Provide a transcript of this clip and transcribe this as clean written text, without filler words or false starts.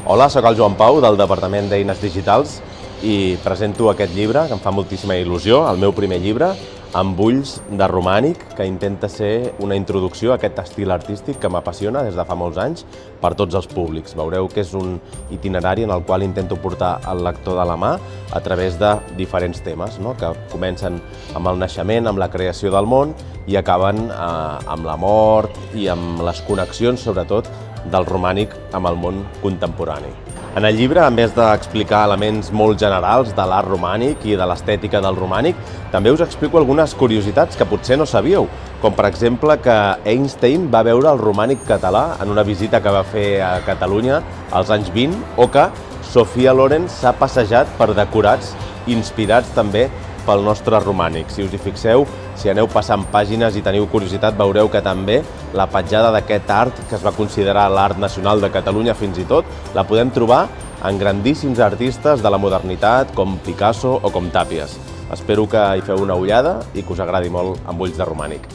Hola, sóc el Joan Pau del Departament d'Eines Digitals i presento aquest llibre que em fa moltíssima il·lusió, el meu primer llibre, amb ulls de romànic, que intenta ser una introducció a aquest estil artístic que m'apassiona des de fa molts anys per tots els públics. Veureu que és un itinerari en el qual intento portar el lector de la mà a través de diferents temes, que comencen amb el naixement, amb la creació del món i acaben amb la mort i amb les connexions, sobretot, del romànic amb el món contemporani. En el llibre, a més d'explicar elements molt generals de l'art romànic i de l'estètica del romànic, també us explico algunes curiositats que potser no sabíeu, com per exemple que Einstein va veure el romànic català en una visita que va fer a Catalunya als anys 20, o que Sofia Loren s'ha passejat per decorats inspirats també pel nostre romànic. Si us hi fixeu, si aneu passant pàgines i teniu curiositat, veureu que també la petjada d'aquest art, que es va considerar l'art nacional de Catalunya fins i tot, la podem trobar en grandíssims artistes de la modernitat, com Picasso o com Tàpies. Espero que hi feu una ullada i que us agradi molt amb ulls de romànic.